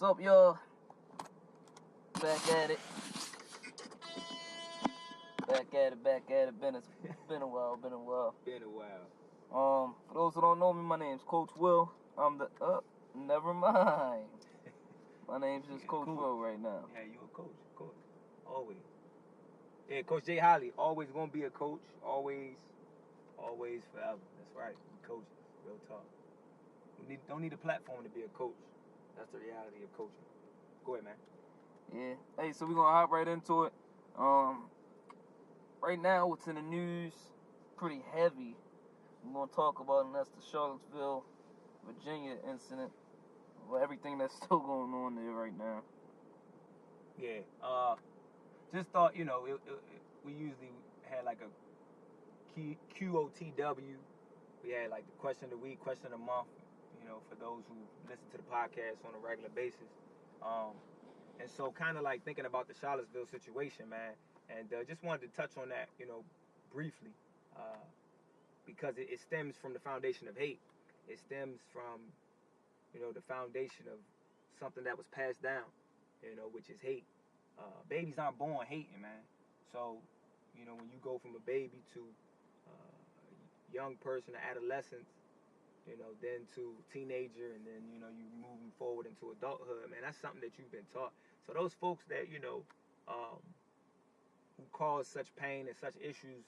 What's up, y'all? Back at it. Been a while. For those who don't know me, my name's Coach Will. I'm the never mind. My name's just Coach Will right now. Yeah, you a coach. Always. Yeah, Coach J. Holly, always gonna be a coach. Always, forever. That's right. We coaches. Real talk. Don't need a platform to be a coach. That's the reality of coaching. Go ahead, man. Yeah. Hey, so we're gonna hop right into it. Right now, what's in the news, pretty heavy. We're gonna talk about, and that's the Charlottesville, Virginia incident. Well, everything that's still going on there right now. Yeah. Just thought, we usually had like a QOTW. We had like the question of the week, question of the month, for those who listen to the podcast on a regular basis. And so kind of like thinking about the Charlottesville situation, man, and just wanted to touch on that, briefly, because it stems from the foundation of hate. It stems from, the foundation of something that was passed down, which is hate. Babies aren't born hating, man. So, when you go from a baby to a young person, an adolescent, then to teenager, and then, you moving forward into adulthood, man, that's something that you've been taught. So those folks that, who cause such pain and such issues,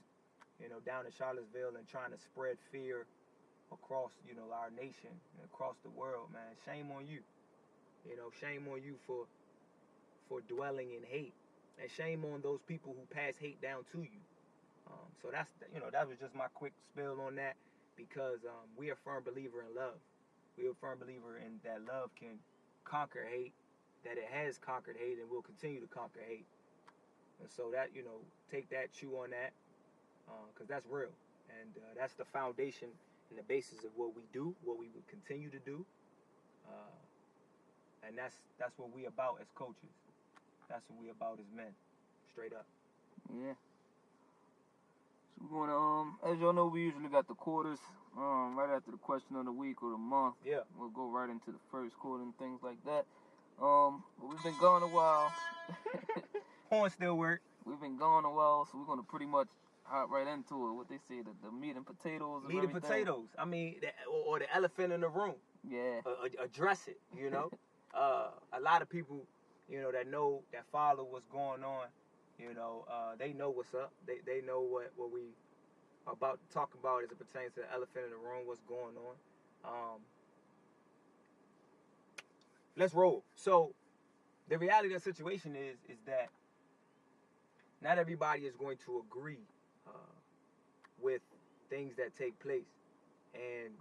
down in Charlottesville and trying to spread fear across, our nation and across the world, man, shame on you. Shame on you for dwelling in hate, and shame on those people who pass hate down to you. So that's, that was just my quick spill on that, because we're a firm believer in love. We're a firm believer in that love can conquer hate, that it has conquered hate and will continue to conquer hate. And so that, take that, chew on that, because that's real. And that's the foundation and the basis of what we do, what we will continue to do. And that's what we about as coaches. That's what we about as men. Straight up. Yeah. So we're gonna, as y'all know, we usually got the quarters, right after the question of the week or the month. Yeah. We'll go right into the first quarter and things like that. But we've been gone a while. Horn still work. We've been gone a while, so we're gonna pretty much hop right into it. What they say, the meat and potatoes. Meat and potatoes. I mean, or the elephant in the room. Yeah. Address it. A lot of people, that follow what's going on. They know what's up. They know what we are about to talk about as it pertains to the elephant in the room, what's going on. Let's roll. So the reality of the situation is that not everybody is going to agree with things that take place. And,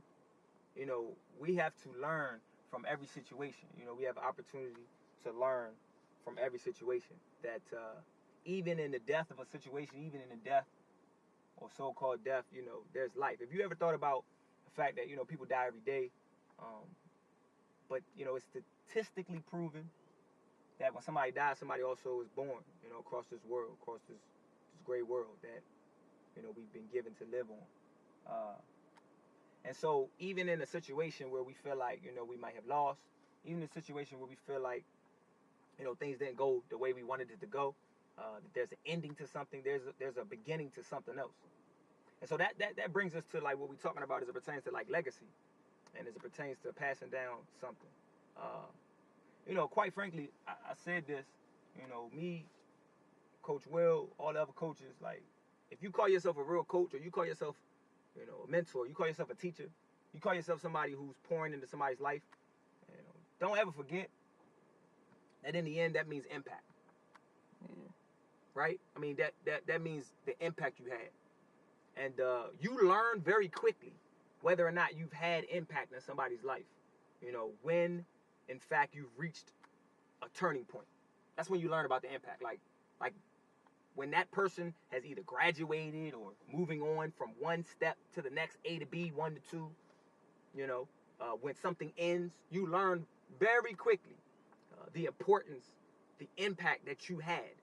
we have to learn from every situation. We have an opportunity to learn from every situation, that even in the death of a situation, even in the death or so-called death, there's life. If you ever thought about the fact that, people die every day, but, it's statistically proven that when somebody dies, somebody also is born, across this world, across this great world that, we've been given to live on. And so even in a situation where we feel like, we might have lost, even in a situation where we feel like, things didn't go the way we wanted it to go, that there's an ending to something, there's a beginning to something else. And so that brings us to like what we're talking about as it pertains to like legacy, and as it pertains to passing down something. Quite frankly, I said this, me, Coach Will, all the other coaches, like, if you call yourself a real coach, or you call yourself, a mentor, you call yourself a teacher, you call yourself somebody who's pouring into somebody's life, don't ever forget that in the end, that means impact. Yeah. Right? I mean, that means the impact you had. And you learn very quickly whether or not you've had impact in somebody's life. When, in fact, you've reached a turning point. That's when you learn about the impact. Like when that person has either graduated or moving on from one step to the next, A to B, 1 to 2, when something ends, you learn very quickly the importance, the impact that you had.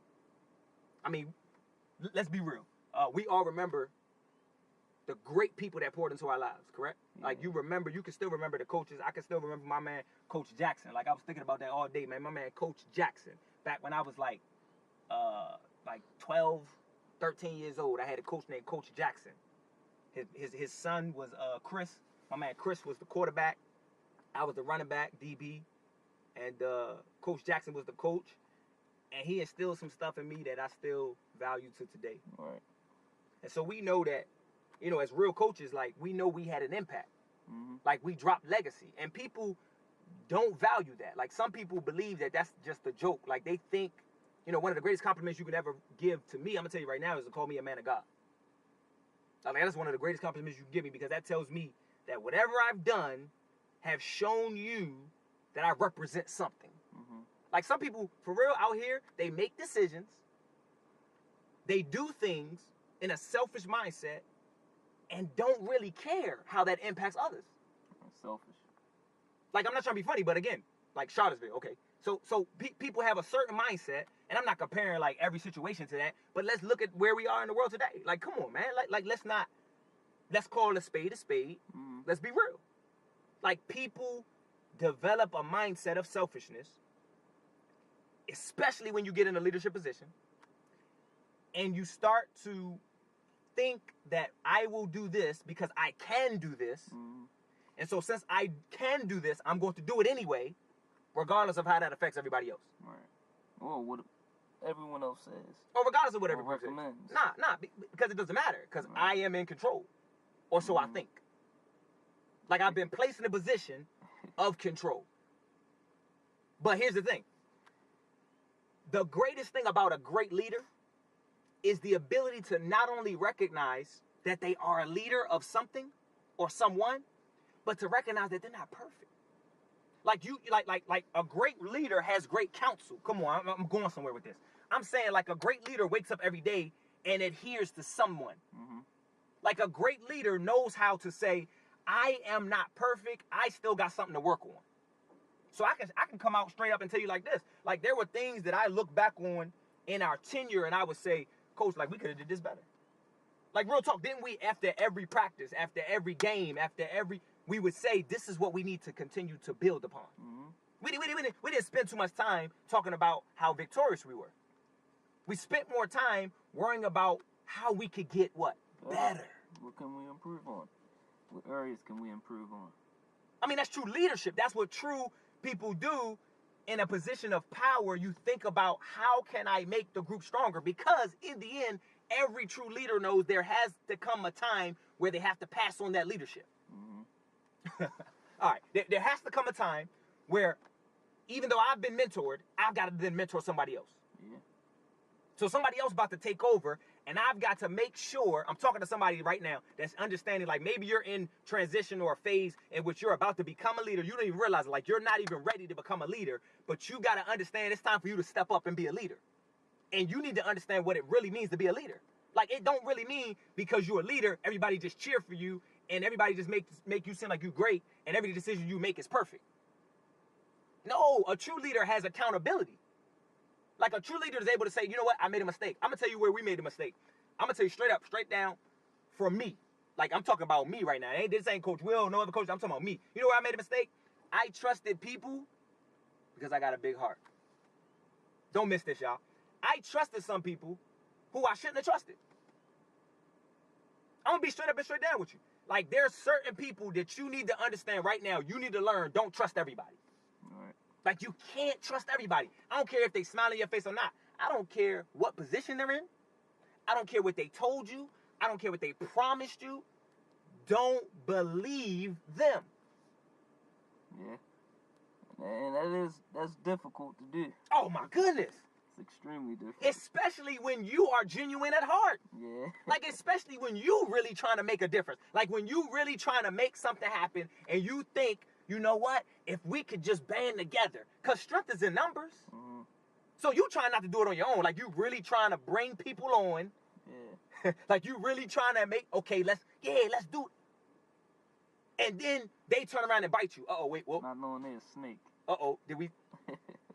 I mean, let's be real. We all remember the great people that poured into our lives, correct? Yeah. Like you can still remember the coaches. I can still remember my man, Coach Jackson. Like I was thinking about that all day, man. My man, Coach Jackson. Back when I was like 12, 13 years old, I had a coach named Coach Jackson. His son was Chris. My man Chris was the quarterback. I was the running back, DB. And Coach Jackson was the coach. And he instilled some stuff in me that I still value to today. Right. And so we know that, you know, as real coaches, like, we know we had an impact. Mm-hmm. Like, we dropped legacy. And people don't value that. Like, some people believe that that's just a joke. Like, they think, you know, one of the greatest compliments you can ever give to me, I'm going to tell you right now, is to call me a man of God. Like, that's one of the greatest compliments you can give me, because that tells me that whatever I've done have shown you that I represent something. Mm-hmm. Like, some people, for real, out here, they make decisions. They do things in a selfish mindset and don't really care how that impacts others. Selfish. Like, I'm not trying to be funny, but again, like Charlottesville, okay. So people have a certain mindset, and I'm not comparing, like, every situation to that, but let's look at where we are in the world today. Like, come on, man. Like let's call a spade a spade. Mm-hmm. Let's be real. Like, people develop a mindset of selfishness, especially when you get in a leadership position, and you start to think that I will do this because I can do this. Mm-hmm. And so since I can do this, I'm going to do it anyway, regardless of how that affects everybody else. Right. Or what everyone else says. Or regardless of what everyone says. recommends. Nah, because it doesn't matter. Because Right. I am in control. Or so I think. Like, I've been placed in a position of control. But here's the thing. The greatest thing about a great leader is the ability to not only recognize that they are a leader of something or someone, but to recognize that they're not perfect. Like a great leader has great counsel. Come on, I'm going somewhere with this. I'm saying, like, a great leader wakes up every day and adheres to someone. Mm-hmm. Like, a great leader knows how to say, I am not perfect. I still got something to work on. So I can come out straight up and tell you like this. Like, there were things that I look back on in our tenure and I would say, Coach, like, we could have did this better. Like, real talk, didn't we, after every practice, after every game, we would say, this is what we need to continue to build upon. Mm-hmm. We didn't spend too much time talking about how victorious we were. We spent more time worrying about how we could get what? Better. What can we improve on? What areas can we improve on? I mean, that's true leadership. That's what true people do in a position of power. You think about, how can I make the group stronger? Because in the end, every true leader knows there has to come a time where they have to pass on that leadership. Mm-hmm. All right. There has to come a time where, even though I've been mentored, I've got to then mentor somebody else. Yeah. So somebody else about to take over, and I've got to make sure, I'm talking to somebody right now that's understanding, like, maybe you're in transition or a phase in which you're about to become a leader. You don't even realize it. Like, you're not even ready to become a leader, but you got to understand it's time for you to step up and be a leader. And you need to understand what it really means to be a leader. Like, it don't really mean because you're a leader, everybody just cheer for you, and everybody just make you seem like you're great, and every decision you make is perfect. No, a true leader has accountability. Like, a true leader is able to say, you know what, I made a mistake. I'm going to tell you where we made a mistake. I'm going to tell you straight up, straight down, from me. Like, I'm talking about me right now. This ain't Coach Will, no other coach. I'm talking about me. You know where I made a mistake? I trusted people because I got a big heart. Don't miss this, y'all. I trusted some people who I shouldn't have trusted. I'm going to be straight up and straight down with you. Like, there's certain people that you need to understand right now. You need to learn, don't trust everybody. All right. Like, you can't trust everybody. I don't care if they smile in your face or not. I don't care what position they're in. I don't care what they told you. I don't care what they promised you. Don't believe them. Yeah. And that's difficult to do. Oh, my goodness. It's extremely difficult. Especially when you are genuine at heart. Yeah. Like, especially when you really trying to make a difference. Like, when you really trying to make something happen and you think, you know what, if we could just band together. Because strength is in numbers. Mm-hmm. So you trying not to do it on your own. Like, you really trying to bring people on. Yeah. Like, you really trying to make, okay, let's do it. And then they turn around and bite you. Uh-oh, wait, whoa. Not knowing they're a snake. Uh-oh,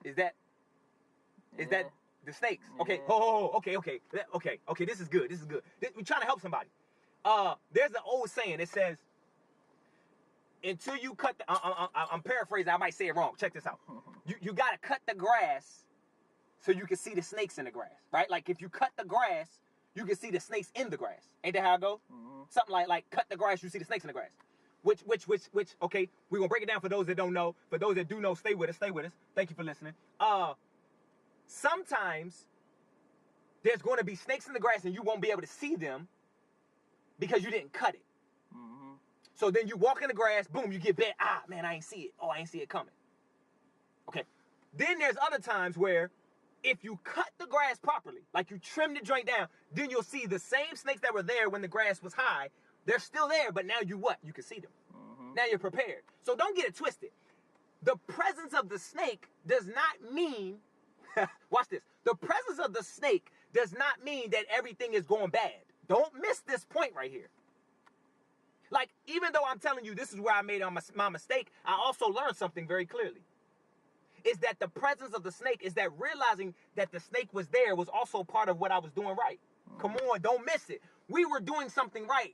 is that the snakes? Okay, Yeah. okay, this is good, we're trying to help somebody. There's an old saying. It says, until you cut the, I'm paraphrasing, I might say it wrong. Check this out. You got to cut the grass so you can see the snakes in the grass, right? Like if you cut the grass, you can see the snakes in the grass. Ain't that how it goes? Mm-hmm. Something like cut the grass, you see the snakes in the grass. Which, okay, we're going to break it down for those that don't know. For those that do know, stay with us. Thank you for listening. Sometimes there's going to be snakes in the grass and you won't be able to see them because you didn't cut it. Mm-hmm. So then you walk in the grass, boom, you get bit. Ah, man, I ain't see it. Oh, I ain't see it coming. Okay. Then there's other times where if you cut the grass properly, like you trim the joint down, then you'll see the same snakes that were there when the grass was high. They're still there, but now you what? You can see them. Mm-hmm. Now you're prepared. So don't get it twisted. The presence of the snake does not mean, watch this. The presence of the snake does not mean that everything is going bad. Don't miss this point right here. Like, even though I'm telling you this is where I made my mistake, I also learned something very clearly. Is that the presence of the snake, is that realizing that the snake was there was also part of what I was doing right. Come on, don't miss it. We were doing something right.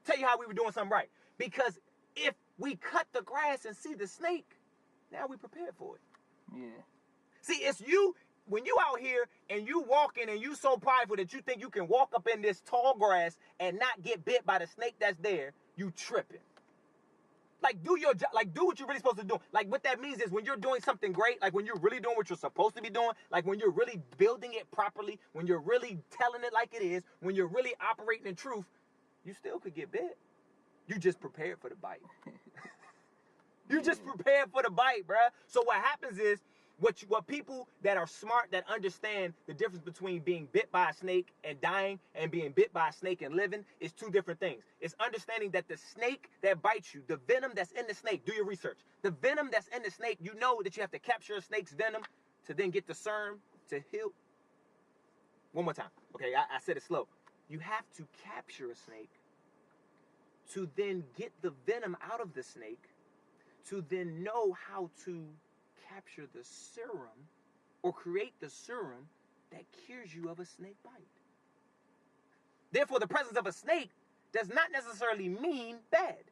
Tell you how we were doing something right. Because if we cut the grass and see the snake, now we prepared for it. Yeah. See, it's you, when you out here and you walking and you so prideful that you think you can walk up in this tall grass and not get bit by the snake that's there, you tripping. Like, do your job. Like, do what you're really supposed to do. Like, what that means is when you're doing something great, like when you're really doing what you're supposed to be doing, like when you're really building it properly, when you're really telling it like it is, when you're really operating in truth, you still could get bit. You just prepared for the bite. You just prepared for the bite, bruh. So what happens is, what people that are smart, that understand the difference between being bit by a snake and dying and being bit by a snake and living is two different things. It's understanding that the snake that bites you, the venom that's in the snake, do your research. The venom that's in the snake, you know that you have to capture a snake's venom to then get the serum to heal. One more time. Okay, I said it slow. You have to capture a snake to then get the venom out of the snake, to then know how to capture the serum or create the serum that cures you of a snake bite. Therefore, the presence of a snake does not necessarily mean bad.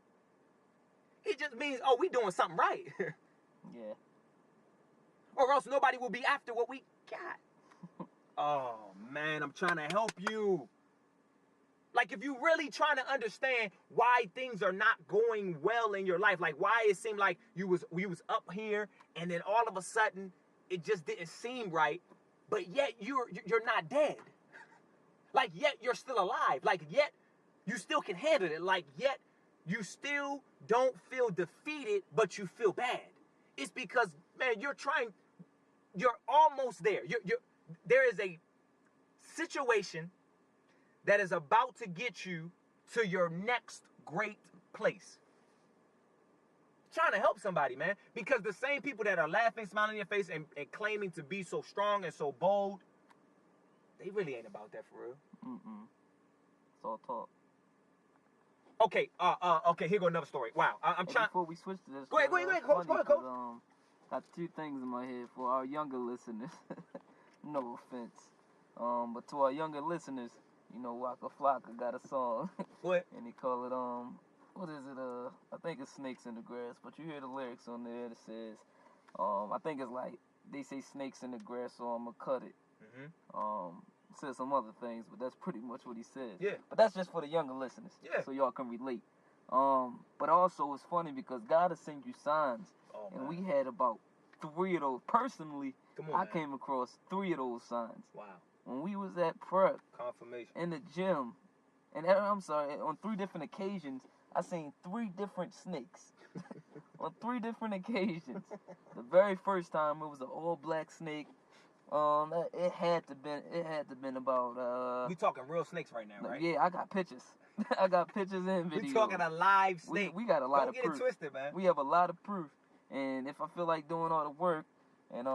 It just means, oh, we doing something right. Yeah. Or else nobody will be after what we got. Oh, man, I'm trying to help you. Like, if you really trying to understand why things are not going well in your life, like why it seemed like you was up here and then all of a sudden it just didn't seem right, but yet you're not dead. Like, yet you're still alive. Like, yet you still can handle it. Like, yet you still don't feel defeated, but you feel bad. It's because, man, you're almost there. There is a situation that is about to get you to your next great place. Trying to help somebody, man. Because the same people that are laughing, smiling in your face, and claiming to be so strong and so bold, they really ain't about that for real. Mm-mm. It's all talk. Okay, okay, here go another story. Wow, I'm trying... Before we switch to this... Go ahead, coach. Got two things in my head for our younger listeners. No offense. But to our younger listeners, you know, Waka Flocka got a song. What? And he call it, what is it? I think it's Snakes in the Grass, but you hear the lyrics on there that says, I think it's like, they say snakes in the grass, so I'ma cut it. Mm-hmm. Said some other things, but that's pretty much what he said. Yeah. But that's just for the younger listeners. Yeah. So y'all can relate. But also it's funny because God will send you signs. Oh, and we had about 3 of those. Personally, I came across 3 of those signs. Wow. When we was at prep, confirmation, in the gym, and I'm sorry, on 3 different occasions, I seen 3 different snakes. On 3 different occasions. The very first time, it was an all-black snake. It had to been about. We talking real snakes right now, right? Yeah, I got pictures. I got pictures and videos. We talking a live snake. We got a lot of proof. Don't get it twisted, man. We have a lot of proof, and if I feel like doing all the work and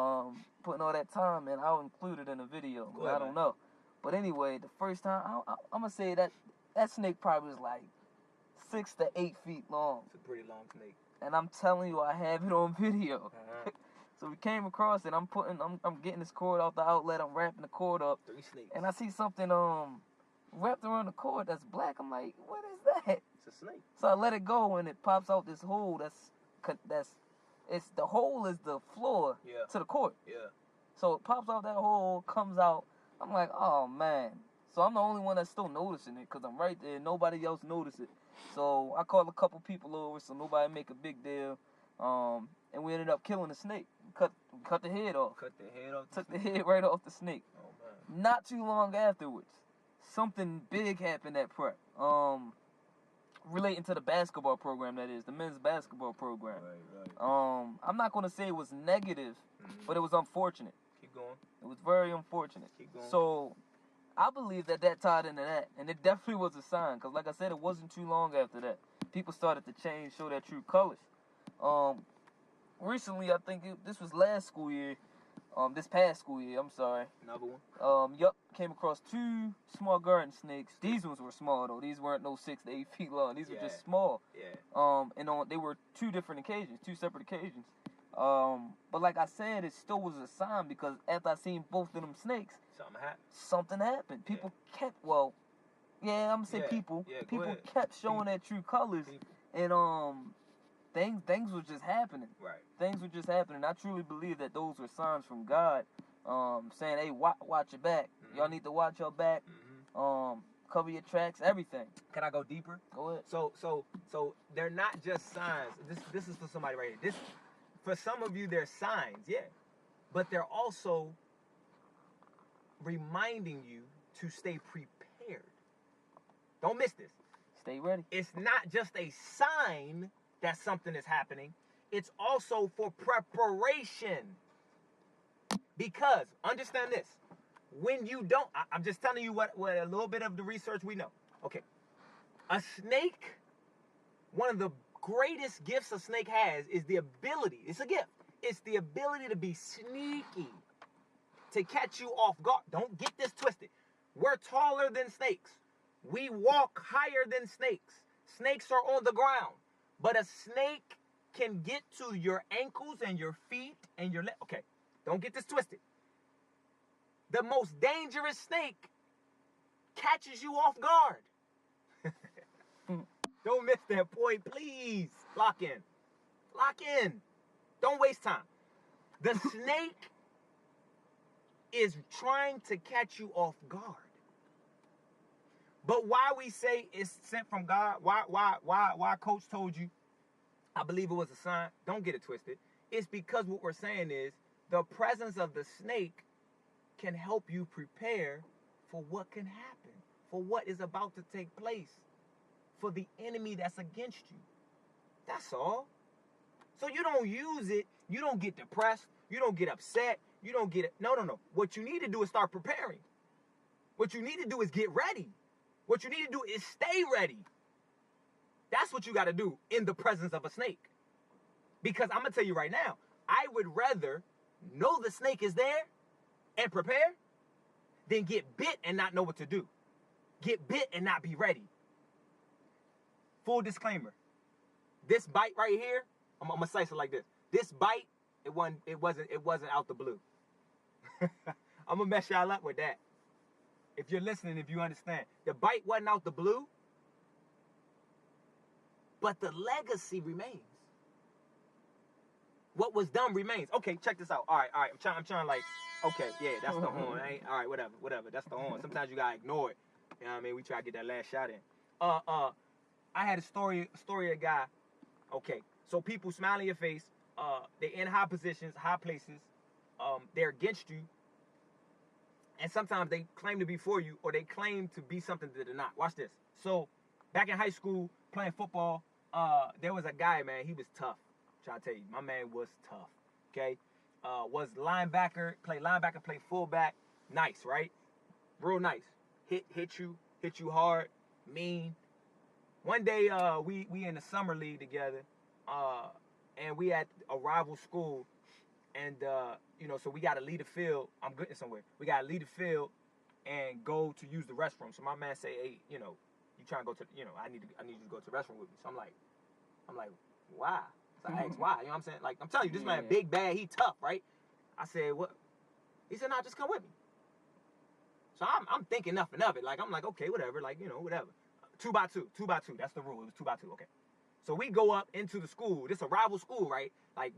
putting all that time in, I'll include it in the video. Go ahead, I don't know. But anyway, the first time, I'm going to say that snake probably was like 6 to 8 feet long. It's a pretty long snake. And I'm telling you, I have it on video. Uh-huh. So we came across it. I'm getting this cord off the outlet. I'm wrapping the cord up. 3 snakes. And I see something, wrapped around the cord that's black. I'm like, what is that? It's a snake. So I let it go, and it pops out this hole. It's the hole is the floor Yeah. to the cord. Yeah. So it pops out that hole, comes out. I'm like, oh man. So I'm the only one that's still noticing it because I'm right there. Nobody else noticed it. So I called a couple people over so nobody make a big deal. And we ended up killing the snake. Cut the head off. Cut the head off. Took the head right off the snake. Oh man. Not too long afterwards, something big happened at prep. Relating to the basketball program, that is the men's basketball program. Right. I'm not gonna say it was negative, but it was unfortunate. Keep going. It was very unfortunate. Keep going. So I believe that tied into that, and it definitely was a sign. Cause like I said, it wasn't too long after that people started to change, show their true colors. Recently, I think this was last school year. This past school year, I'm sorry. Another one? Came across 2 small garden snakes. These ones were small though. These weren't no 6 to 8 feet long. These were just small. Yeah. They were 2 different occasions, 2 separate occasions. But like I said, it still was a sign because after I seen both of them snakes, something happened. People kept, I'm gonna say people. Yeah, people kept showing their true colors, and things were just happening. Right. Things were just happening. I truly believe that those were signs from God, saying, "Hey, watch your back. Y'all need to watch your back. Cover your tracks, everything." Can I go deeper? Go ahead. So they're not just signs. This is for somebody right here. For some of you, they're signs, yeah, but they're also reminding you to stay prepared. Don't miss this. Stay ready. It's not just a sign that something is happening. It's also for preparation. Because, understand this, when you don't, I'm just telling you what a little bit of the research we know. Okay, a snake, one of the greatest gifts a snake has is the ability, it's a gift, it's the ability to be sneaky, to catch you off guard. Don't get this twisted. We're taller than snakes. We walk higher than snakes. Snakes are on the ground. But a snake can get to your ankles and your feet and your legs. Okay, don't get this twisted. The most dangerous snake catches you off guard. Don't miss that point, please. Lock in. Lock in. Don't waste time. The snake is trying to catch you off guard. But why we say it's sent from God, why Coach told you, I believe it was a sign, don't get it twisted. It's because what we're saying is the presence of the snake can help you prepare for what can happen, for what is about to take place, for the enemy that's against you. That's all. So you don't use it, you don't get depressed, you don't get upset, you don't get it. No. What you need to do is start preparing. What you need to do is get ready. What you need to do is stay ready. That's what you got to do in the presence of a snake. Because I'm going to tell you right now, I would rather know the snake is there and prepare than get bit and not know what to do. Get bit and not be ready. Full disclaimer. This bite right here, I'm going to slice it like this. This bite, it wasn't out the blue. I'm going to mess y'all up with that. If you're listening, if you understand, the bite wasn't out the blue, but the legacy remains. What was done remains. Okay, check this out. All right. I'm trying like, okay, yeah, that's the horn. All right, whatever. That's the horn. Sometimes you gotta ignore it. You know what I mean? We try to get that last shot in. I had a story of a guy. Okay, so people smile in your face. They're in high positions, high places. They're against you. And sometimes they claim to be for you, or they claim to be something that they're not. Watch this. So, back in high school, playing football, there was a guy, man, he was tough. Try to tell you, my man was tough, okay? Was linebacker, played fullback. Nice, right? Real nice. Hit you hard, mean. One day, we in the summer league together, and we at a rival school. And, so we got to leave the field. I'm getting somewhere. We got to leave the field and go to use the restroom. So my man say, hey, you trying to go to, I need you to go to the restroom with me. So I'm like, why? So I asked why. You know what I'm saying? Like, I'm telling you, this man big, bad, he tough, right? I said, what? He said, nah, just come with me. So I'm thinking nothing of it. Like, I'm like, okay, whatever. Like, whatever. 2 by 2. 2 by 2. That's the rule. It was 2 by 2. Okay. So we go up into the school. This is a rival school, right? Like,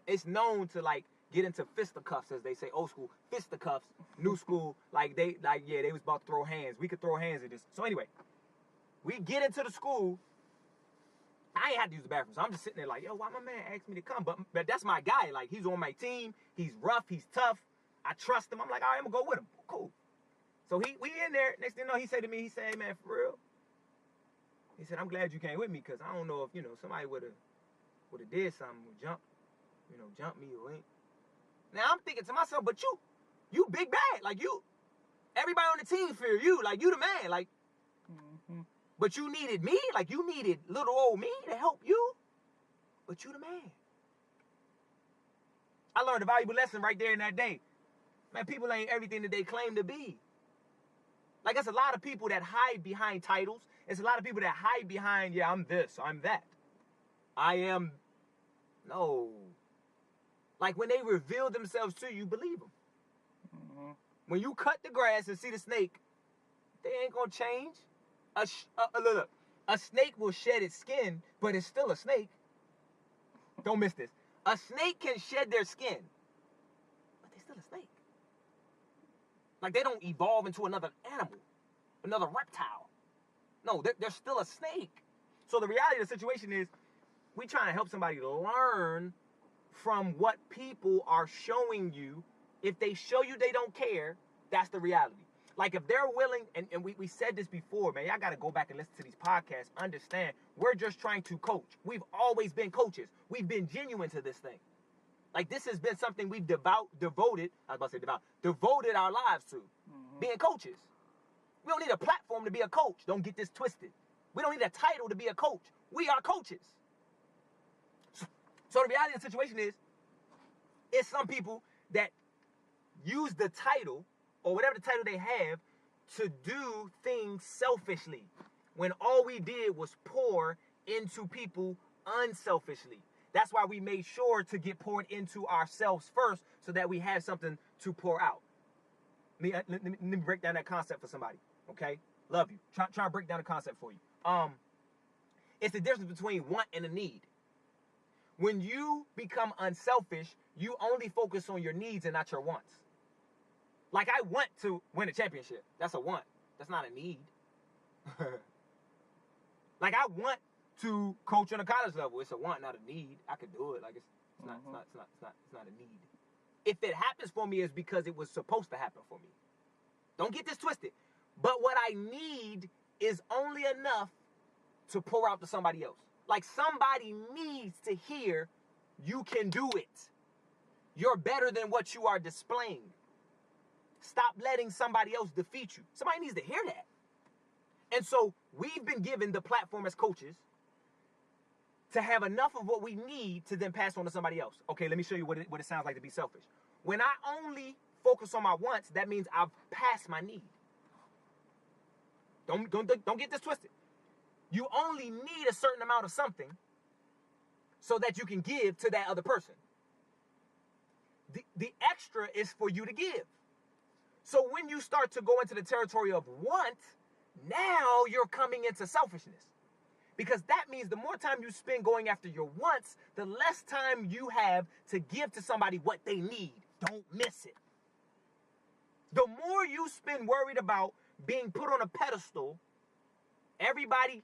it's known to, like, get into fisticuffs, as they say, old school. Fisticuffs, new school. They was about to throw hands. We could throw hands at this. So anyway, we get into the school. I ain't had to use the bathroom, so I'm just sitting there like, yo, why my man asked me to come? But that's my guy. Like, he's on my team. He's rough. He's tough. I trust him. I'm like, all right, I'm going to go with him. Cool. So we in there. Next thing you know, he said to me, he said, hey, man, for real? He said, I'm glad you came with me, because I don't know if, somebody would have did something, jump me or ain't. Now, I'm thinking to myself, but you big bad. Like, everybody on the team fear you. Like, you the man. Like, but you needed me. Like, you needed little old me to help you. But you the man. I learned a valuable lesson right there in that day. Man, people ain't everything that they claim to be. Like, there's a lot of people that hide behind titles. There's a lot of people that hide behind, yeah, I'm this, I'm that. I am, no. Like, when they reveal themselves to you, believe them. Mm-hmm. When you cut the grass and see the snake, they ain't gonna change. Look, a snake will shed its skin, but it's still a snake. Don't miss this. A snake can shed their skin, but they're still a snake. Like, they don't evolve into another animal, another reptile. No, they're still a snake. So the reality of the situation is, we trying to help somebody learn from what people are showing you. If they show you they don't care, that's the reality. Like, if they're willing, and we said this before, man, y'all got to go back and listen to these podcasts, understand, we're just trying to coach. We've always been coaches. We've been genuine to this thing. Like, this has been something we've devoted our lives to, being coaches. We don't need a platform to be a coach. Don't get this twisted. We don't need a title to be a coach. We are coaches. So the reality of the situation is, it's some people that use the title, or whatever the title they have, to do things selfishly, when all we did was pour into people unselfishly. That's why we made sure to get poured into ourselves first, so that we have something to pour out. Let me break down that concept for somebody, okay? Love you. Try to break down the concept for you. It's the difference between want and a need. When you become unselfish, you only focus on your needs and not your wants. Like, I want to win a championship. That's a want. That's not a need. Like, I want to coach on a college level. It's a want, not a need. I could do it. Like, it's not a need. If it happens for me, it's because it was supposed to happen for me. Don't get this twisted. But what I need is only enough to pour out to somebody else. Like, somebody needs to hear you can do it. You're better than what you are displaying. Stop letting somebody else defeat you. Somebody needs to hear that. And so we've been given the platform as coaches to have enough of what we need to then pass on to somebody else. Okay, let me show you what it sounds like to be selfish. When I only focus on my wants, that means I've passed my need. Don't get this twisted. You only need a certain amount of something so that you can give to that other person. The extra is for you to give. So when you start to go into the territory of want, now you're coming into selfishness. Because that means the more time you spend going after your wants, the less time you have to give to somebody what they need. Don't miss it. The more you spend worried about being put on a pedestal, everybody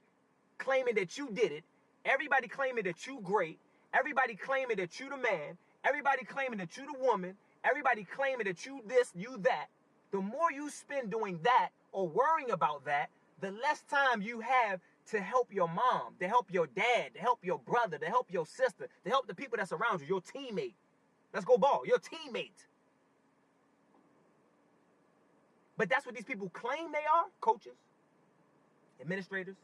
claiming that you did it, everybody claiming that you great, everybody claiming that you the man, everybody claiming that you the woman, everybody claiming that you this, you that, the more you spend doing that or worrying about that, the less time you have to help your mom, to help your dad, to help your brother, to help your sister, to help the people that's around you, your teammate. Let's go ball, your teammate. But that's what these people claim they are, coaches, administrators,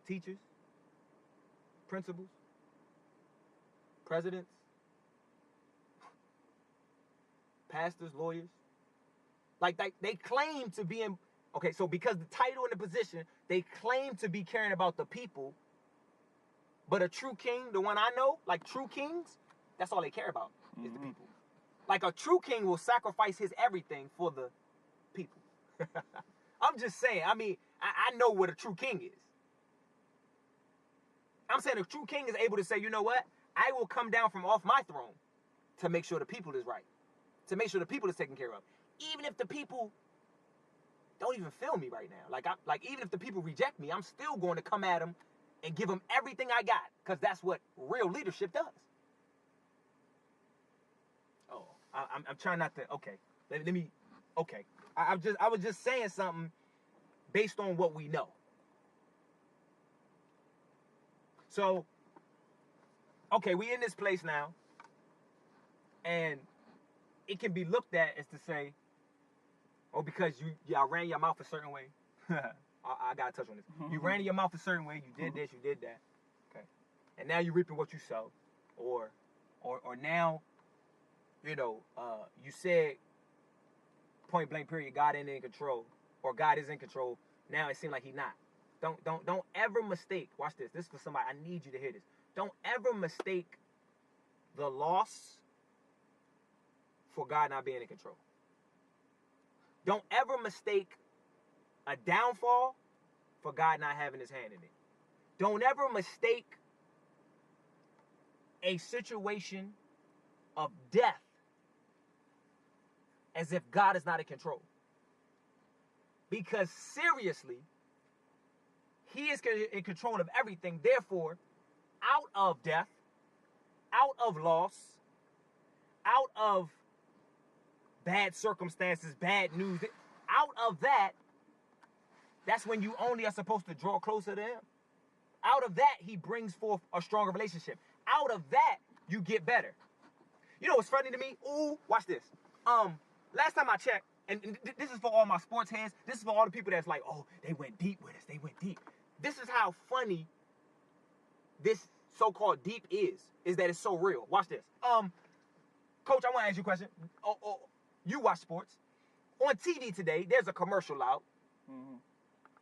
teachers, principals, presidents, pastors, lawyers. Like, they claim to be in, okay, so because the title and the position, they claim to be caring about the people, but a true king, the one I know, like true kings, that's all they care about, is the people. Like, a true king will sacrifice his everything for the people. I'm just saying. I mean, I know what a true king is. I'm saying a true king is able to say, you know what? I will come down from off my throne to make sure the people is right, to make sure the people is taken care of, even if the people don't even feel me right now. Like even if the people reject me, I'm still going to come at them and give them everything I got, because that's what real leadership does. Oh, I'm trying not to. Okay, let me. Okay, I was just saying something based on what we know. So, okay, we in this place now, and it can be looked at as to say, oh, because y'all ran your mouth a certain way. I gotta touch on this. You ran your mouth a certain way. You did this. You did that. Okay, and now you're reaping what you sow, or now, you know, you said point blank period, God ain't in control, or God is in control. Now it seems like He's not. Don't ever mistake. Watch this. This is for somebody. I need you to hear this. Don't ever mistake the loss for God not being in control. Don't ever mistake a downfall for God not having His hand in it. Don't ever mistake a situation of death as if God is not in control. Because seriously, He is in control of everything. Therefore, out of death, out of loss, out of bad circumstances, bad news, out of that, that's when you only are supposed to draw closer to Him. Out of that, He brings forth a stronger relationship. Out of that, you get better. You know what's funny to me? Ooh, watch this. Last time I checked, and this is for all my sports heads, this is for all the people that's like, oh, they went deep with us, they went deep. This is how funny this so-called deep is that it's so real. Watch this. Coach, I want to ask you a question. You watch sports. On TV today, there's a commercial out. Mm-hmm.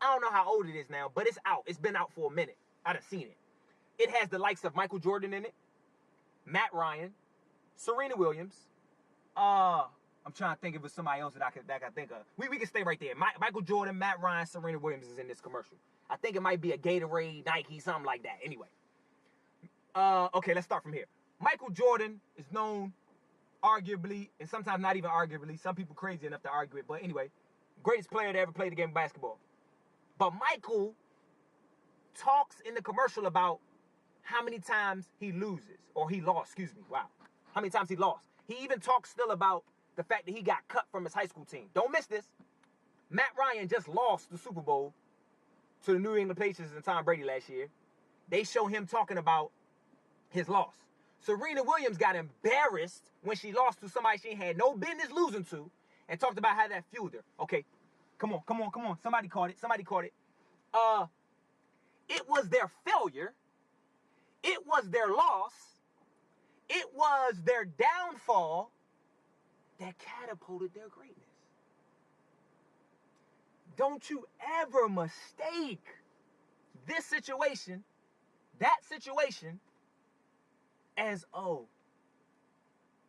I don't know how old it is now, but it's out. It's been out for a minute. I done seen it. It has the likes of Michael Jordan in it, Matt Ryan, Serena Williams. I'm trying to think if it's somebody else that I can think of. We can stay right there. Michael Jordan, Matt Ryan, Serena Williams is in this commercial. I think it might be a Gatorade, Nike, something like that. Anyway. Okay, let's start from here. Michael Jordan is known, arguably, and sometimes not even arguably, some people crazy enough to argue it, but anyway, greatest player to ever play the game of basketball. But Michael talks in the commercial about how many times he loses, or he lost, wow. How many times he lost. He even talks still about the fact that he got cut from his high school team. Don't miss this. Matt Ryan just lost the Super Bowl to the New England Patriots and Tom Brady last year. They show him talking about his loss. Serena Williams got embarrassed when she lost to somebody she had no business losing to, and talked about how that fueled her. Okay, come on. Somebody caught it. It was their failure. It was their loss. It was their downfall that catapulted their greatness. Don't you ever mistake this situation, that situation, as, oh,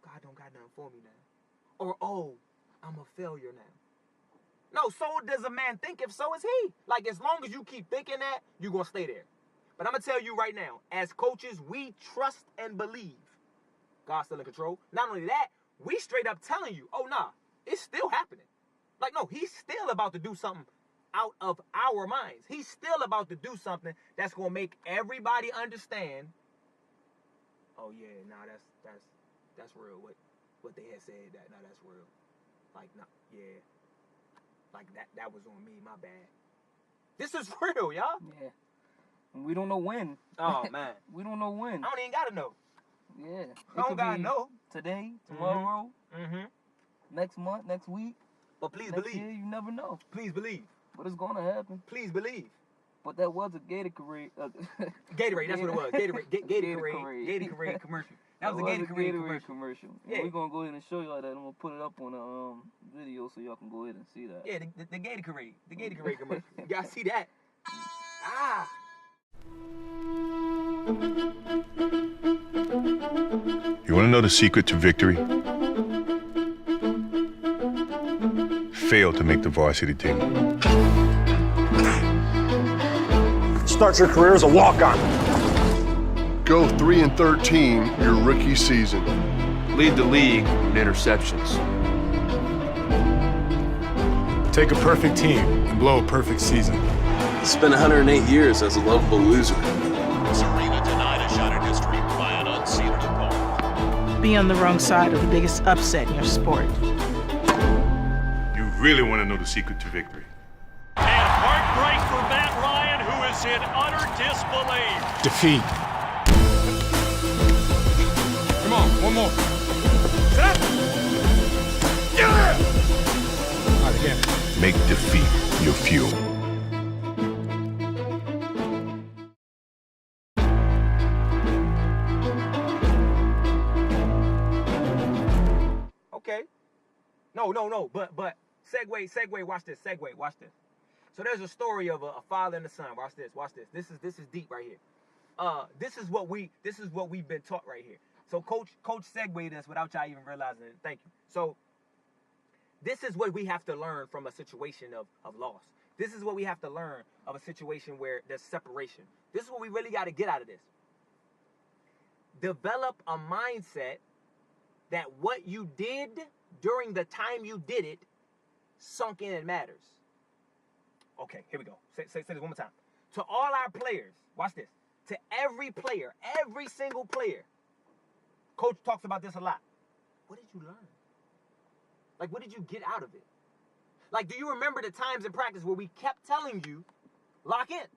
God don't got nothing for me now. Or, oh, I'm a failure now. No, so does a man think, if so is he. Like, as long as you keep thinking that, you're going to stay there. But I'm going to tell you right now, as coaches, we trust and believe God's still in control. Not only that, we straight up telling you, oh, nah, it's still happening. Like, no, He's still about to do something out of our minds. He's still about to do something that's going to make everybody understand, oh, yeah, nah, that's real. What they had said, that's real. Like, nah, yeah. Like, that was on me, my bad. This is real, y'all. Yeah. And we don't know when. Oh, man. We don't know when. I don't even got to know. Yeah. I don't got to know. Today, tomorrow, next month, next week. But please next believe. Year, you never know. Please believe. But it's going to happen. Please believe. But that was a Gatorade. Gatorade, that's what it was. Gatorade Commercial. That was a Gatorade Commercial. Yeah. We're going to go ahead and show y'all that. I'm going to put it up on a video so y'all can go ahead and see that. Yeah, the Gatorade. The Gatorade Commercial. You got to see that. Ah. You want to know the secret to victory? failed to make the varsity team. Start your career as a walk-on. Go 3-13 your rookie season. Lead the league in interceptions. Take a perfect team and blow a perfect season. Spend 108 years as a lovable loser. Serena denied a shot at history by an unseeded opponent. Be on the wrong side of the biggest upset in your sport. You really want to know the secret to victory. And heartbreak for Matt Ryan, who is in utter disbelief. Defeat. Come on, one more. Set. Yeah! All right, again. Make defeat your fuel. Okay. No. But segue. Watch this. So there's a story of a father and a son. Watch this. This is deep right here. This is what we've been taught right here. So coach segued this without y'all even realizing it. Thank you. So this is what we have to learn from a situation of loss. This is what we have to learn of a situation where there's separation. This is what we really got to get out of this. Develop a mindset that what you did during the time you did it sunk in and matters. Okay, here we go. Say this one more time. To all our players, watch this. To every player, every single player. Coach talks about this a lot. What did you learn? Like, what did you get out of it? Like, do you remember the times in practice where we kept telling you, lock in?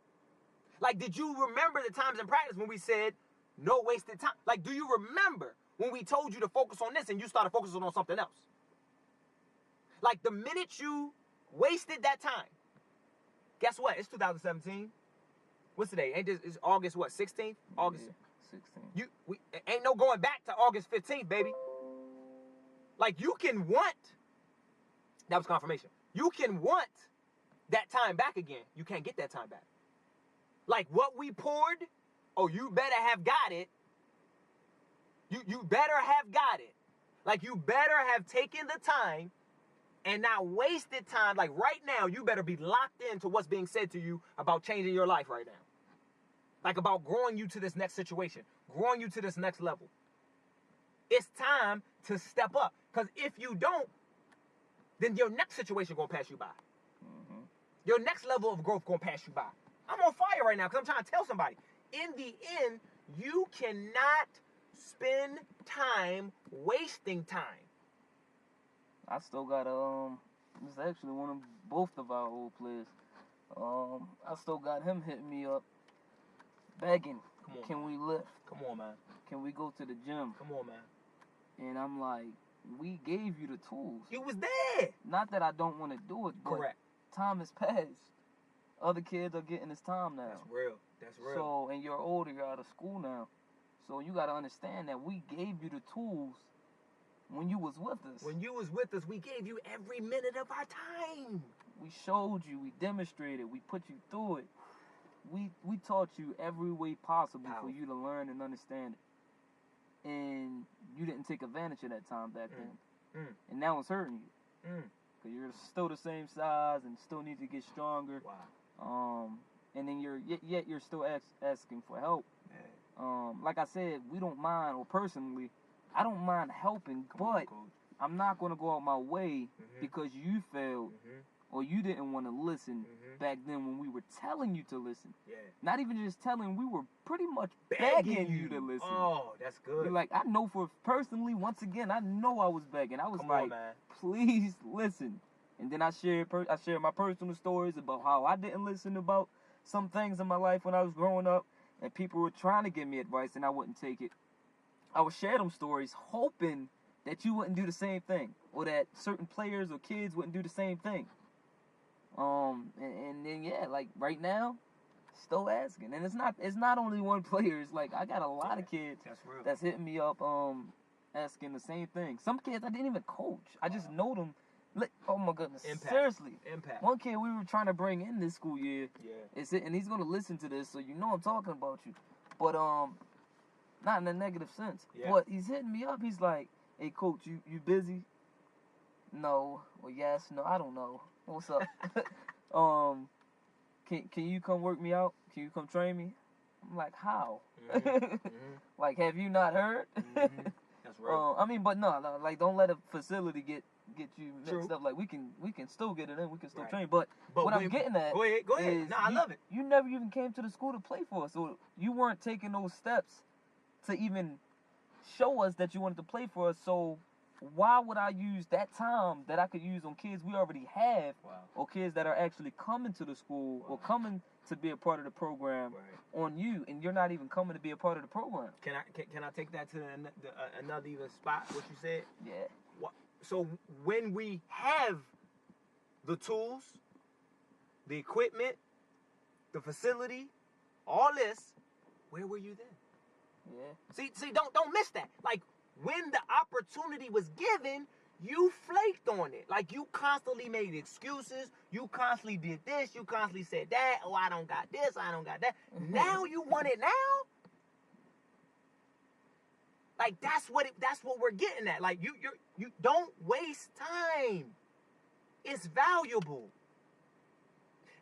Like, did you remember the times in practice when we said, no wasted time? Like, do you remember when we told you to focus on this and you started focusing on something else? Like, the minute you wasted that time, guess what? It's 2017. What's today? It's August what? 16th? August 16th. Ain't no going back to August 15th, baby. Like, you can want, that was confirmation. You can want that time back again. You can't get that time back. Like, what we poured, oh, you better have got it. You better have got it. Like, you better have taken the time and not wasted time. Like, right now, you better be locked into what's being said to you about changing your life right now. Like, about growing you to this next situation, growing you to this next level. It's time to step up. Because if you don't, then your next situation going to pass you by. Mm-hmm. Your next level of growth going to pass you by. I'm on fire right now because I'm trying to tell somebody. In the end, you cannot spend time wasting time. I still got this is actually one of both of our old players. I still got him hitting me up, begging, can we lift? Come on, man. Can we go to the gym? Come on, man. And I'm like, we gave you the tools. You was there. Not that I don't want to do it, but correct. Time has passed. Other kids are getting this time now. That's real. So, and you're older, you're out of school now. So you got to understand that we gave you the tools when you was with us. When you was with us, we gave you every minute of our time. We showed you, we demonstrated, we put you through it. We taught you every way possible for you to learn and understand it. And you didn't take advantage of that time back then. And now it's hurting you. Because you're still the same size and still need to get stronger. Wow. And then you're still asking for help. Like I said, we don't mind, or personally, I don't mind helping, but I'm not going to go out my way because you failed or you didn't want to listen back then when we were telling you to listen. Yeah. Not even just telling, we were pretty much begging you to listen. Oh, that's good. You're like, I know personally, once again, I know I was begging. I was Come like, on, man. Please listen. And then I shared my personal stories about how I didn't listen about some things in my life when I was growing up, and people were trying to give me advice and I wouldn't take it. I would share them stories hoping that you wouldn't do the same thing, or that certain players or kids wouldn't do the same thing. And then like right now, still asking. And it's not only one player. It's like I got a lot of kids that's hitting me up asking the same thing. Some kids I didn't even coach. I just know them. Oh my goodness. Impact. Seriously. Impact. One kid we were trying to bring in this school year. Yeah. And he's gonna listen to this, so you know I'm talking about you. But not in a negative sense. Yeah. But he's hitting me up. He's like, "Hey coach, you busy?" No. Well, yes. No, I don't know. What's up? Can you come work me out? Can you come train me? I'm like, how? Like, have you not heard? That's real. I mean, but no, like, don't let a facility get you mixed True. up. Like, we can still get it in. We can still Right. train. But what I'm getting at Go ahead. is No, I love it. you never even came to the school to play for us. So you weren't taking those steps to even show us that you wanted to play for us. So why would I use that time that I could use on kids we already have, or kids that are actually coming to the school or coming to be a part of the program on you, and you're not even coming to be a part of the program? Can I take that to another even spot? What you said? Yeah. So when we have the tools, the equipment, the facility, all this, where were you then? Yeah. See, don't miss that. Like, when the opportunity was given, you flaked on it. Like, you constantly made excuses. You constantly did this. You constantly said that. Oh, I don't got this. I don't got that. Now you want it now? Like, that's what we're getting at. Like, you don't waste time. It's valuable.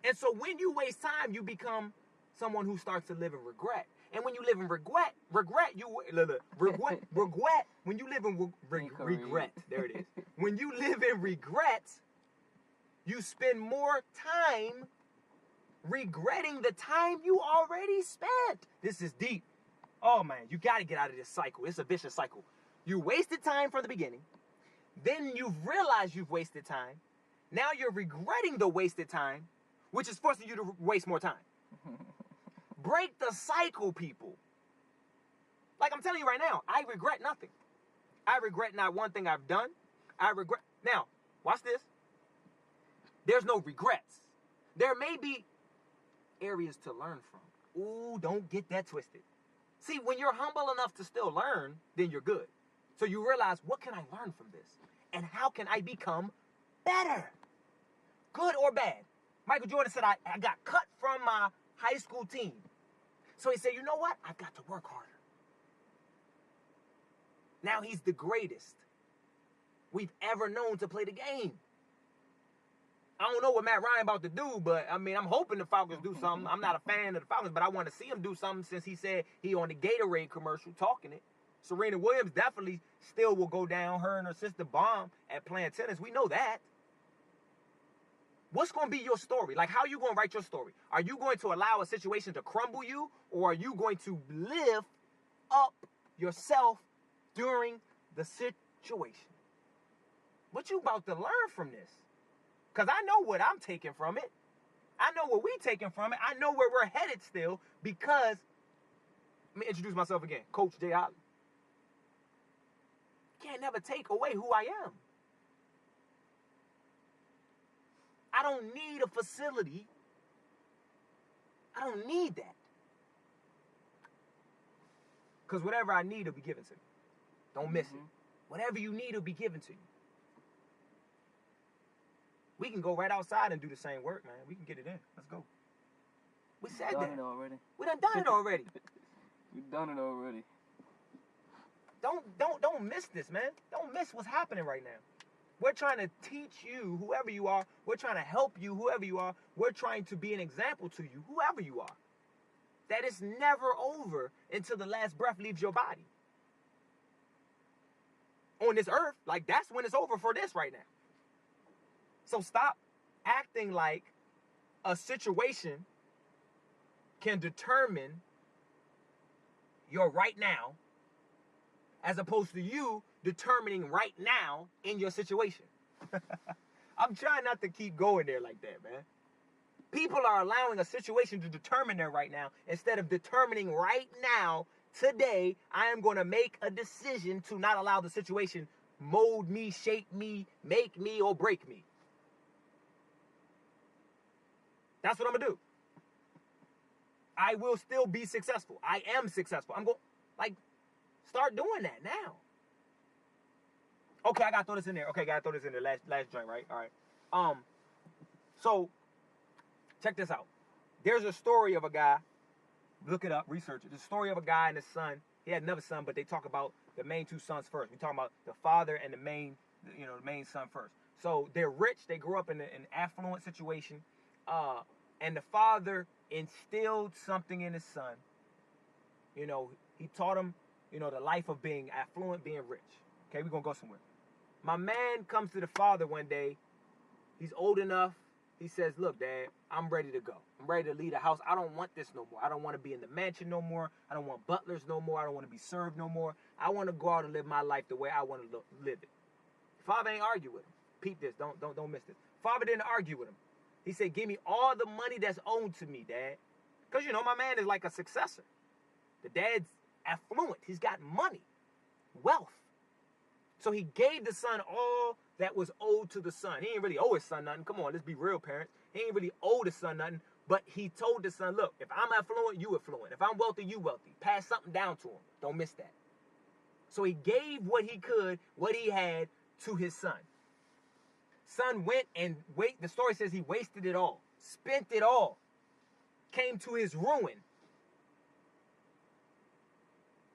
And so when you waste time, you become someone who starts to live in regret. And when you live in regret, when you live in regret, there it is. When you live in regret, you spend more time regretting the time you already spent. This is deep. Oh man, you got to get out of this cycle. It's a vicious cycle. You wasted time from the beginning. Then you've realized you've wasted time. Now you're regretting the wasted time, which is forcing you to waste more time. Break the cycle, people. Like I'm telling you right now, I regret nothing. I regret not one thing I've done. Now, watch this. There's no regrets. There may be areas to learn from. Ooh, don't get that twisted. See, when you're humble enough to still learn, then you're good. So you realize, what can I learn from this? And how can I become better? Good or bad? Michael Jordan said, I got cut from my high school team. So he said, you know what? I've got to work harder. Now he's the greatest we've ever known to play the game. I don't know what Matt Ryan about to do, but I mean, I'm hoping the Falcons do something. I'm not a fan of the Falcons, but I want to see him do something since he said he on the Gatorade commercial talking it. Serena Williams definitely still will go down. Her and her sister bomb at playing tennis. We know that. What's going to be your story? Like, how are you going to write your story? Are you going to allow a situation to crumble you, or are you going to lift up yourself during the situation? What you about to learn from this? Because I know what I'm taking from it. I know what we taking from it. I know where we're headed still, because, let me introduce myself again, Coach Jay Holly. Can't never take away who I am. I don't need a facility. I don't need that. Because whatever I need will be given to me. Don't miss it. Whatever you need will be given to you. We can go right outside and do the same work, man. We can get it in. Let's go. We said that. It already. We done it already. We've done it already. Don't miss this, man. Don't miss what's happening right now. We're trying to teach you, whoever you are. We're trying to help you, whoever you are. We're trying to be an example to you, whoever you are. That it's never over until the last breath leaves your body. On this earth, like, that's when it's over for this right now. So stop acting like a situation can determine your right now, as opposed to you determining right now in your situation. I'm trying not to keep going there like that, man. People are allowing a situation to determine their right now instead of determining right now, today, I am going to make a decision to not allow the situation mold me, shape me, make me, or break me. That's what I'm going to do. I will still be successful. I am successful. I'm going, like, start doing that now. Okay, I got to throw this in there. Last joint, right? All right. So, check this out. There's a story of a guy. Look it up, research it. The story of a guy and his son. He had another son, but they talk about the main two sons first. We talking about the father and the main the main son first. So they're rich. They grew up in an affluent situation, and the father instilled something in his son. He taught him, the life of being affluent, being rich. Okay, we're gonna go somewhere. My man comes to the father one day. He's old enough. He says, "Look, Dad, I'm ready to go. I'm ready to leave the house. I don't want this no more. I don't want to be in the mansion no more. I don't want butlers no more. I don't want to be served no more. I want to go out and live my life the way I want to live it." Father ain't argue with him. Peep this. Don't miss this. Father didn't argue with him. He said, "Give me all the money that's owed to me, Dad." Because, my man is like a successor. The dad's affluent. He's got money, wealth. So he gave the son all that was owed to the son. He ain't really owe his son nothing. Come on, let's be real, parents. He ain't really owe the son nothing. But he told the son, "Look, if I'm affluent, you affluent. If I'm wealthy, you wealthy. Pass something down to him. Don't miss that." So he gave what he could, what he had, to his son. Son went and the story says he wasted it all. Spent it all. Came to his ruin.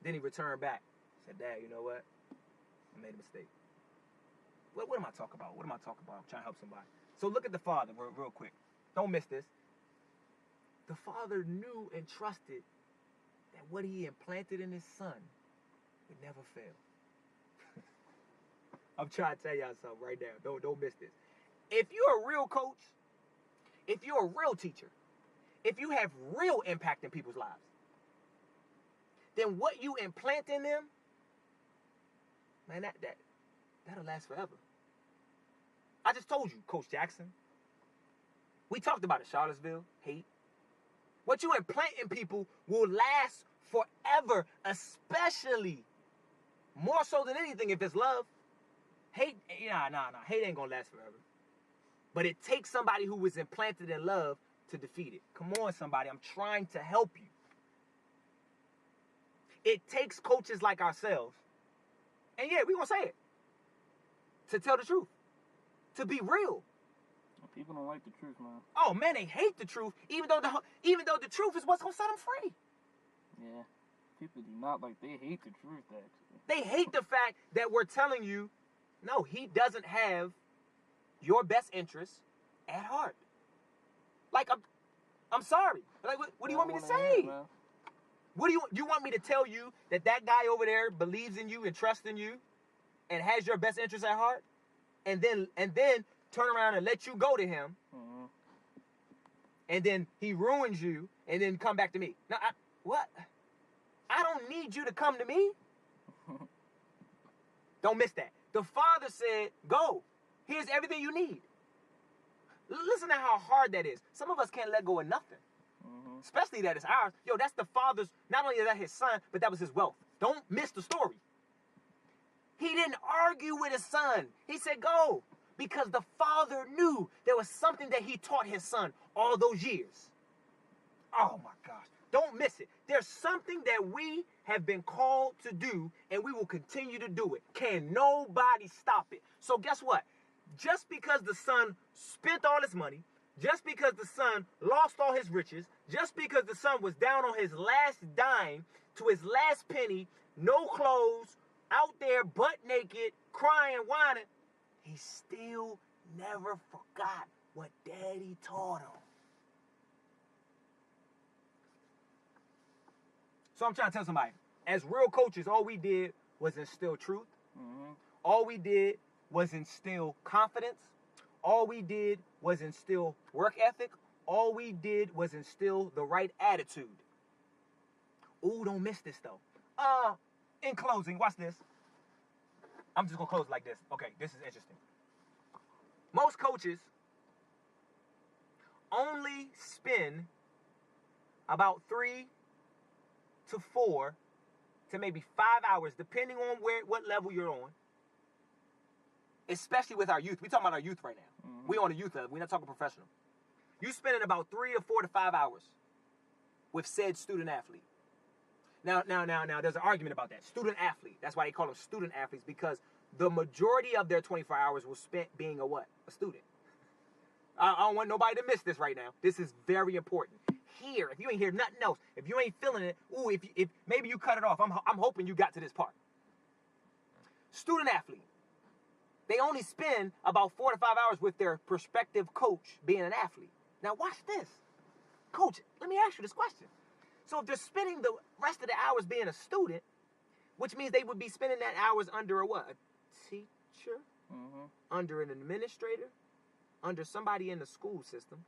Then he returned back. Said, "Dad, you know what? I made a mistake." What am I talking about? What am I talking about? I'm trying to help somebody. So look at the father real quick. Don't miss this. The father knew and trusted that what he implanted in his son would never fail. I'm trying to tell y'all something right now. Don't miss this. If you're a real coach, if you're a real teacher, if you have real impact in people's lives, then what you implant in them, man, that'll last forever. I just told you, Coach Jackson. We talked about it, Charlottesville, hate. What you implant in people will last forever, especially more so than anything if it's love. Hate, nah. Hate ain't gonna last forever. But it takes somebody who was implanted in love to defeat it. Come on, somebody. I'm trying to help you. It takes coaches like ourselves, and yeah, we're gonna say it, to tell the truth, to be real. People don't like the truth, man. Oh man, they hate the truth, even though the truth is what's gonna set them free. Yeah, people do not like. They hate the truth, actually. They hate the fact that we're telling you, no, he doesn't have your best interests at heart. Like, I'm sorry. Like, what do you want me to say? What do you want me to tell you that guy over there believes in you and trusts in you and has your best interests at heart, and then turn around and let you go to him, and then he ruins you, and then come back to me? Now, what? I don't need you to come to me. Don't miss that. The father said, "Go. Here's everything you need." Listen to how hard that is. Some of us can't let go of nothing. Especially that it's ours. Yo, that's the father's, not only is that his son, but that was his wealth. Don't miss the story. He didn't argue with his son. He said, "Go." Because the father knew there was something that he taught his son all those years. Oh my gosh. Don't miss it. There's something that we have been called to do, and we will continue to do it. Can nobody stop it? So guess what? Just because the son spent all his money, just because the son lost all his riches, just because the son was down on his last dime to his last penny, no clothes, out there butt naked, crying, whining, he still never forgot what daddy taught him. So I'm trying to tell somebody, as real coaches, all we did was instill truth. All we did was instill confidence. All we did was instill work ethic. All we did was instill the right attitude. Ooh, don't miss this though. In closing, watch this. I'm just gonna close like this. Okay, this is interesting. Most coaches only spend about 3 to 4 to maybe 5 hours, depending on what level you're on. Especially with our youth. We're talking about our youth right now. We're on a youth level. We're not talking professional. You spending about 3 or 4 to 5 hours with said student athlete. Now, there's an argument about that. Student athlete. That's why they call them student athletes, because the majority of their 24 hours was spent being a what? A student. I don't want nobody to miss this right now. This is very important. Here, if you ain't hear nothing else, if you ain't feeling it, if maybe you cut it off. I'm hoping you got to this part. Student athlete. They only spend about 4 to 5 hours with their prospective coach being an athlete. Now watch this. Coach, let me ask you this question. So if they're spending the rest of the hours being a student, which means they would be spending that hours under a what? A teacher? Mm-hmm. Under an administrator? Under somebody in the school system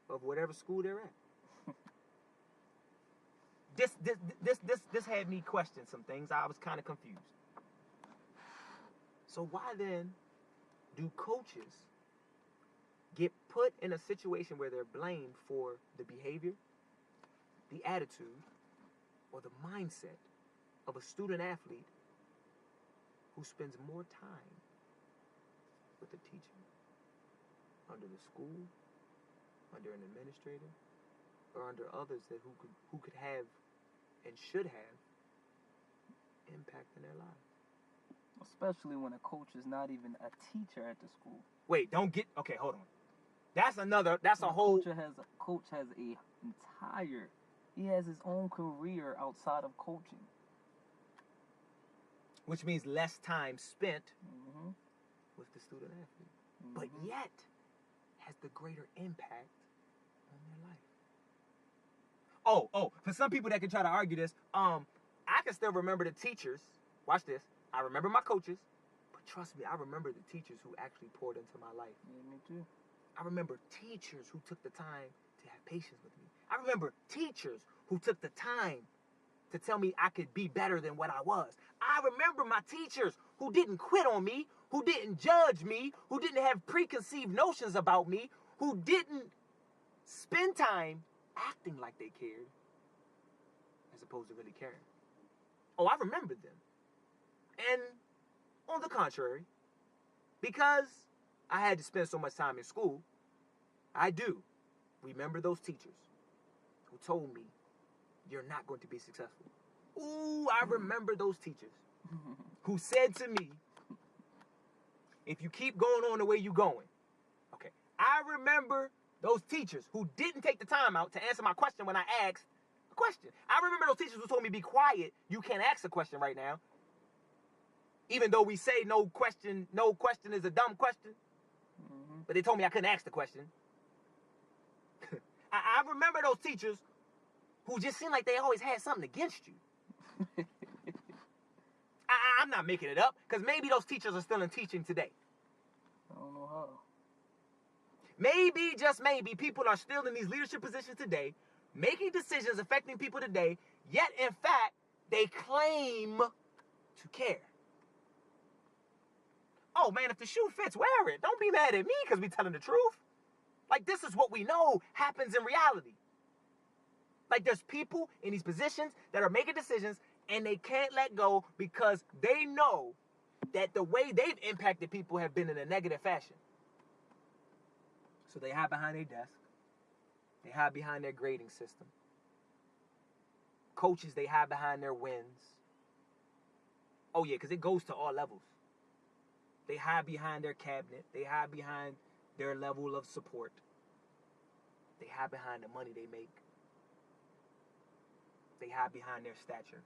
of whatever school they're at. This had me question some things. I was kind of confused. So why then do coaches get put in a situation where they're blamed for the behavior, the attitude, or the mindset of a student athlete who spends more time with a teacher, under the school, under an administrator, or under others that who could have and should have impact in their lives? Especially when a coach is not even a teacher at the school. Wait, okay, hold on. That's a whole... Coach has he has his own career outside of coaching. Which means less time spent Mm-hmm. with the student athlete. Mm-hmm. But yet has the greater impact on their life. Oh, for some people that can try to argue this, I can still remember the teachers. Watch this. I remember my coaches, but trust me, I remember the teachers who actually poured into my life. Yeah, me too. I remember teachers who took the time to have patience with me. I remember teachers who took the time to tell me I could be better than what I was. I remember my teachers who didn't quit on me, who didn't judge me, who didn't have preconceived notions about me, who didn't spend time acting like they cared as opposed to really caring. Oh, I remember them. And on the contrary, because I had to spend so much time in school, I do remember those teachers who told me, you're not going to be successful. Ooh, I remember those teachers who said to me, if you keep going on the way you're going. Okay, I remember those teachers who didn't take the time out to answer my question when I asked a question. I remember those teachers who told me, be quiet, you can't ask a question right now. Even though we say no question is a dumb question. Mm-hmm. But they told me I couldn't ask the question. I remember those teachers who just seemed like they always had something against you. I'm not making it up, because maybe those teachers are still in teaching today. I don't know how. Maybe, just maybe, people are still in these leadership positions today, making decisions affecting people today, yet in fact, they claim to care. Oh man, if the shoe fits, wear it. Don't be mad at me because we telling the truth. Like, this is what we know happens in reality. Like, there's people in these positions that are making decisions and they can't let go because they know that the way they've impacted people have been in a negative fashion. So they hide behind their desk. They hide behind their grading system. Coaches, they hide behind their wins. Oh yeah, because it goes to all levels. They hide behind their cabinet. They hide behind their level of support. They hide behind the money they make. They hide behind their stature.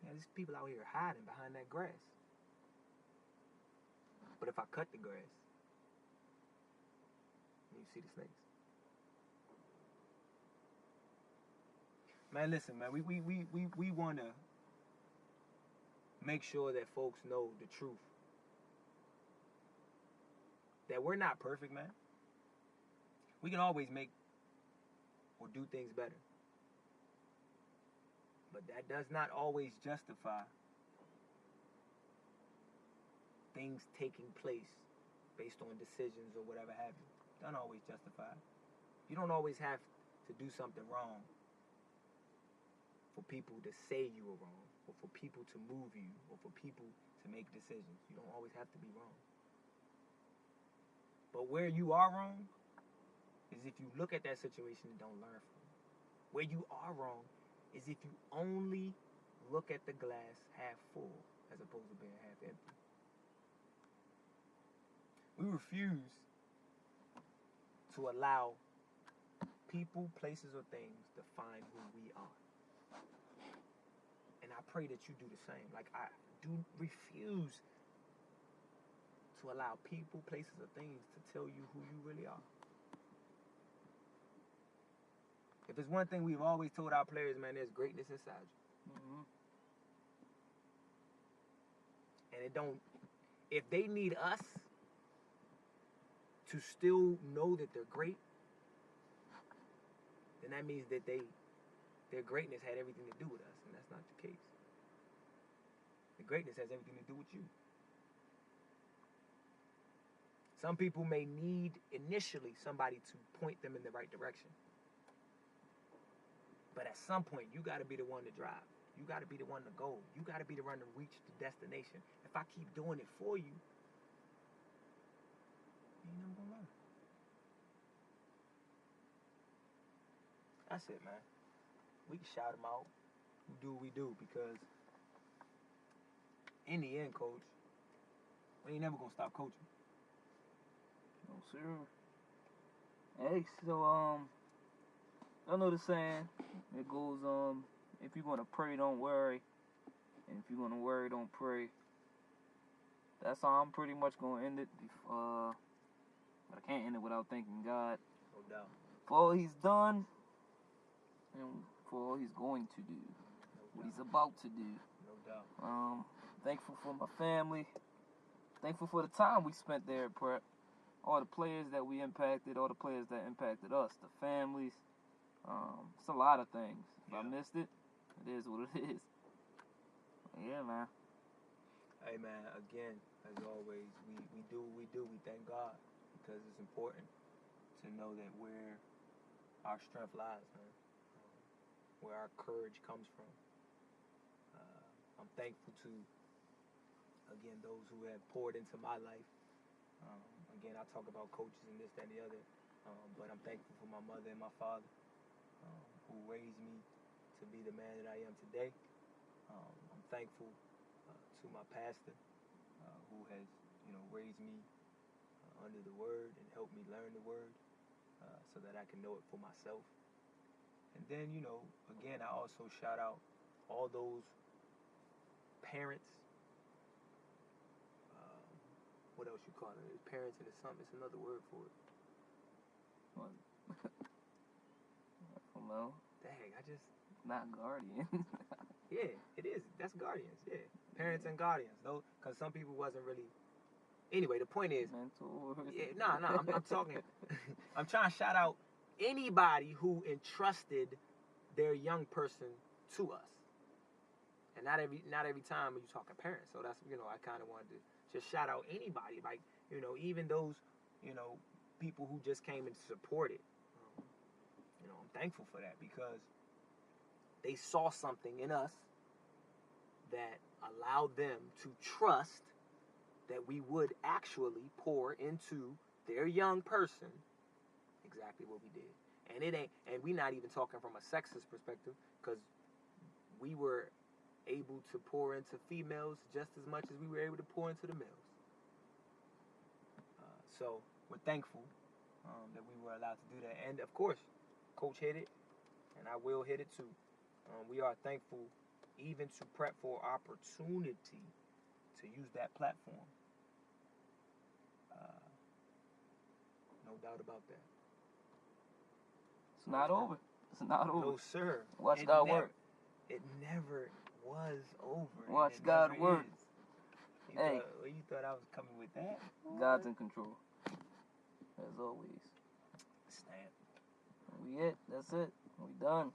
Yeah, there's people out here hiding behind that grass. But if I cut the grass, you see the snakes. Man, listen, man, we want to make sure that folks know the truth. That we're not perfect, man. We can always make or do things better. But that does not always justify things taking place based on decisions or whatever have you. Don't always justify it. You don't always have to do something wrong for people to say you were wrong, or for people to move you, or for people to make decisions. You don't always have to be wrong. But where you are wrong is if you look at that situation and don't learn from it. Where you are wrong is if you only look at the glass half full as opposed to being half empty. We refuse to allow people, places, or things define who we are. And I pray that you do the same. Like, I do refuse to allow people, places, or things to tell you who you really are. If there's one thing we've always told our players, man, there's greatness inside you. Mm-hmm. And it don't, if they need us to still know that they're great, then that means that their greatness had everything to do with us, and that's not the case. The greatness has everything to do with you. Some people may need initially somebody to point them in the right direction. But at some point, you got to be the one to drive. You got to be the one to go. You got to be the one to reach the destination. If I keep doing it for you, you ain't never gonna learn. That's it, man. We can shout them out. We do what we do, because in the end, coach, we ain't never gonna stop coaching. No, sir. Hey, so, I know the saying. It goes, if you're gonna pray, don't worry. And if you're gonna worry, don't pray. That's how I'm pretty much gonna end it. But I can't end it without thanking God No doubt. for all He's done and for all He's going to do, what He's about to do. No doubt. Thankful for my family. Thankful for the time we spent there at Prep. All the players that we impacted, all the players that impacted us, the families. It's a lot of things. If I missed it, it is what it is. Yeah, man. Hey, man, again, as always, we do what we do. We thank God, because it's important to know that where our strength lies, man. Where our courage comes from. I'm thankful to, again, those who have poured into my life. Again, I talk about coaches and this, that, and the other. But I'm thankful for my mother and my father, who raised me to be the man that I am today. I'm thankful to my pastor, who has, raised me under the Word and helped me learn the Word, so that I can know it for myself. And then, again, I also shout out all those parents. What else you call it? It's parents, and it's something. It's another word for it. What? I don't know. Dang, Not guardian. Yeah, it is. That's guardians. Yeah, parents and guardians. Though, because some people wasn't really. Anyway, the point is. Mentors. Yeah, I'm talking. I'm trying to shout out anybody who entrusted their young person to us. And not every time when you talking parents. So that's, I kind of wanted to just shout out anybody, like, even those, people who just came and supported. I'm thankful for that, because they saw something in us that allowed them to trust that we would actually pour into their young person exactly what we did. And we not even talking from a sexist perspective, because we were able to pour into females just as much as we were able to pour into the males. So we're thankful that we were allowed to do that. And of course, Coach hit it, and I will hit it too. We are thankful even to Prep for opportunity to use that platform. No doubt about that. It's not over. It's not over. No, sir. Watch God work. It never was over. Watch God work. Hey. You thought I was coming with that? God's in control. As always. Snap. We it. That's it. We done.